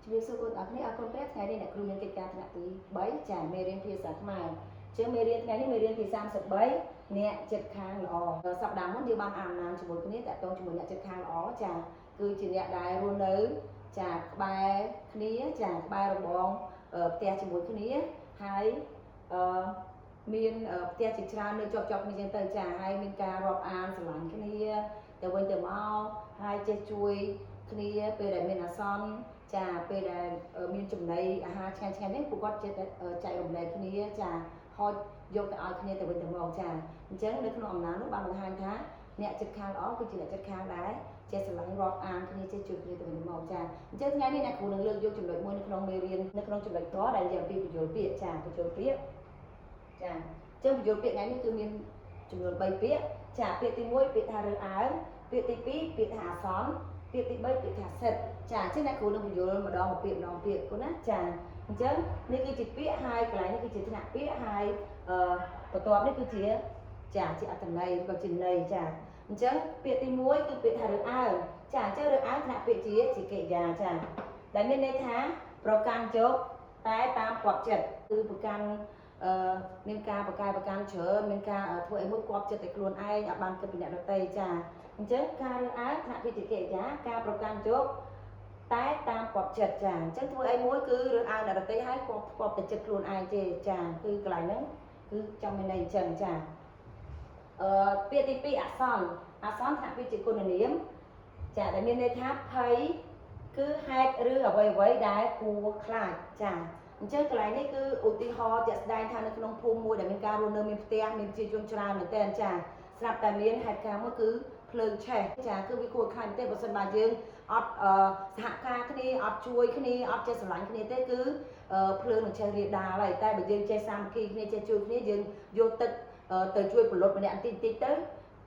ជំរាបសួរបងប្អូនអរគុណព្រះថ្ងៃនេះអ្នកគ្រូមានកិច្ចការថ្នាក់ទី3ចាមេរៀនភាសាខ្មែរជាងមេរៀនថ្ងៃនេះមេរៀនទី33អ្នកចិត្តខាងល្អសប្តាហ៍មុនយើងបានអានណានជាមួយគ្នាតើតងជាមួយអ្នកចិត្តខាងល្អចាគឺជាអ្នកដែលរស់នៅចាក្បែរគ្នាចាក្បែររបងផ្ទះជាមួយគ្នាហើយមានផ្ទះជាច្រើននៅជាប់គ្នាចឹងទៅចាហើយមានការរាប់អានស្រឡាញ់គ្នាទៅវិញទៅមកហើយចេះជួយគ្នាពេលដែលមានអាសន្នចាពេលដែលមានចំណីអាហារឆ្ងាញ់នេះពួកគាត់ចេះតែចែករំលែកគ្នាចាហត់យកទៅឲ្យគ្នាទៅវិញទៅមកចាអញ្ចឹងនៅក្នុងអំណាចនោះបានបង្ហាញថាអ្នកចិត្តខាងល្អគឺជាអ្នកចិត្តខាងដែរចេះស្រឡាញ់រាប់អានគ្នាចេះជួយគ្នាទៅវិញទៅមកចាអញ្ចឹងថ្ងៃនេះអ្នកគ្រូនឹងលើកយកចំណុចមួយនៅក្នុងមេរៀននៅក្នុងចំណុចតដែលនិយាយអំពីបញ្យលពាក្យចាបញ្យលពាក្យចាអញ្ចឹងបញ្យលពាក្យថ្ងៃនេះគឺមានចំនួន3ពាក្យចាពាក្យទី1ពាក្យថារើអើងពាក្យទី2ពាក្យថាអាសន្នពាក្យទី3ពាក្យថាសិទ្ធចាអញ្ចឹងអ្នកគ្រូនឹងបញ្យលម្ដងពាក្យគូណាចាអញ្ចឹងនេះគឺជាពាក្យហើយកន្លែងនេះគឺជាថ្នាក់ពាក្យហើយបន្ទាប់នេះគឺជាចាជាអត្ថន័យក៏ជាន័យចាអញ្ចឹងពាក្យទី1គឺពាក្យថារើអើងចាអញ្ចឹងរើអើងថ្នាក់ពាក្យជាកិរិយាចាដែលមានន័យថាប្រកាន់យកតែតាមគាត់ចិត្តគឺប្រកាន់មានការប្រកាន់ច្រើនមានការធ្វើឲ្យមួយគាត់ចិត្តតែខ្លួនឯងអត់បានគិតពីអ្នកដទៃចាអញ្ចឹងការរើអើងថ្នាក់ពាក្យជាកិរិយាការប្រកាន់យកតែតាមគាត់ចិត្តចាអញ្ចឹងធ្វើឲ្យមួយគឺរើអើងអ្នកដទៃឲ្យគាត់ទៅចិត្តខ្លួនឯងទេចាគឺកន្លែងហ្នឹងគឺចង់មានន័យអញ្ចឹងចាពាក្យទី2អសន្នថ្នាក់ពាក្យជាគុណនាមចាដែលមានន័យថាភ័យគឺហេតុឬអ្វីដែលគួរខ្លាចចាអញ្ចឹងកន្លែងនេះគឺឧទាហរណ៍ជាក់ស្ដែងថានៅក្នុងភូមិមួយដែលមានការរស់នៅមានផ្ទះមានប្រជាជនច្រើនមែនទែនចាស្រាប់តែមានហេតុការណ៍មួយគឺភ្លើងឆេះចាគឺវាគួរខ្លាចមែនទែនបើសិនបើយើងអត់សហការគ្នាអត់ជួយគ្នាអត់ចេះស្រឡាញ់គ្នាទេគឺភ្លើងនឹងឆេះរាលដាលហើយតែបើយើងចេះសាមគ្គីគ្នាចេះជួយគ្នាយើងយកទឹកទៅជួយពលរដ្ឋម្នាក់បន្តិចទៅ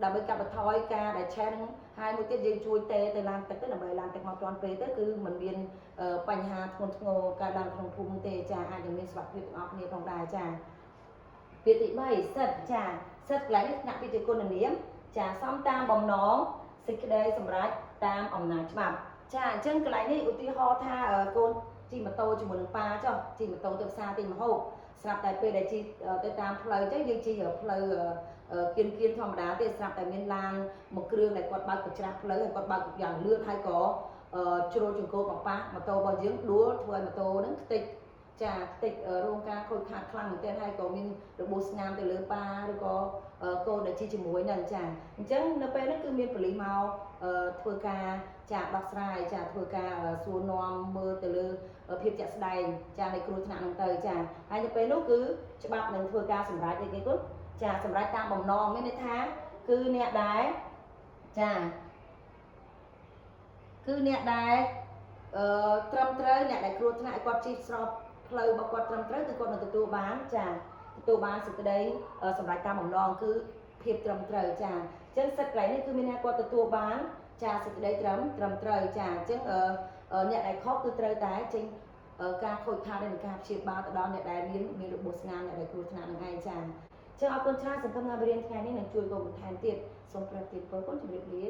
ដើម្បីកាត់បន្ថយការដែលឆេះនឹងហើយមួយទៀតយើងជួយទៅឡើងទឹកទៅដើម្បីឡើងទឹកមកទាន់ពេលទៅគឺมันមានបញ្ហាធ្ងន់ធ្ងរកើតឡើងក្នុងភូមិទេចាអាចនឹងមានសុខភាពទាំងអស់គ្នាផងដែរចាពាក្យទី3សិទ្ធចាសិទ្ធកន្លែងនេះថ្នាក់ពាក្យជាគុណនាមចាសំតាមបំណងសេចក្តីសម្រេចតាមអំណាចច្បាប់ចាអញ្ចឹងកន្លែងនេះឧទាហរណ៍ថាកូនជិះម៉ូតូជាមួយនឹងប៉ាចុះជិះម៉ូតូទៅផ្សារទិញម្ហូបស្រាប់តែពេលដែលជិះទៅតាមផ្លូវទៅយើងជិះផ្លូវគៀនធម្មតាទេស្រាប់តែមានឡានមួយគ្រឿងដែលគាត់បើកកញ្ច្រាស់ផ្លូវហើយគាត់បើកយ៉ាងលឿនហើយក៏ជ្រុលចង្កូតមកប៉ះម៉ូតូរបស់យើងដួលធ្វើឲ្យម៉ូតូហ្នឹងខ្ទេចចាខ្ទេចរងការខូចខាតខ្លាំងមែនទែនហើយក៏មានរបួសស្នាមទៅលើប៉ាឬក៏កូនដែលជិះជាមួយនឹងចាអញ្ចឹងនៅពេលហ្នឹងគឺមានប៉ូលីសមកធ្វើការចាដោះស្រាយចាធ្វើការសួរនាំមើលទៅលើភាពជាក់ស្ដែងចានៃគ្រោះថ្នាក់ហ្នឹងទៅចាហើយនៅពេលនោះគឺច្បាប់នឹងធ្វើការសម្រេចអីគេគាត់ចាសម្រេចតាមបំណងមានន័យថាគឺអ្នកដែលចាគឺអ្នកដែលត្រឹមត្រូវអ្នកដែលគ្រោះថ្នាក់ឲ្យគាត់ជិះស្របផ្លូវរបស់គាត់ត្រឹមត្រូវគឺគាត់នឹងទទួលបានចាទទួលបានសេចក្តីសម្រេចតាមបំណងគឺភាពត្រឹមត្រូវចាអញ្ចឹងសិទ្ធិកន្លែងនេះគឺមានថាគាត់ទទួលបានចាសេចក្តីត្រឹមត្រូវចាអញ្ចឹងអ្នកដែលខុសគឺត្រូវតែចេញការខូចខាតនៃការព្យាបាលទៅដល់អ្នកដែលមានរបួសស្នាមអ្នកដែលគ្រោះថ្នាក់នឹងឯងចាអញ្ចឹងអរគុណច្រើនសង្ឃឹមថាបរិញ្ញាបត្រថ្ងៃនេះនឹងជួយកូនបន្ថែមទៀតសូមប្រទានពរគុណជម្រាបលា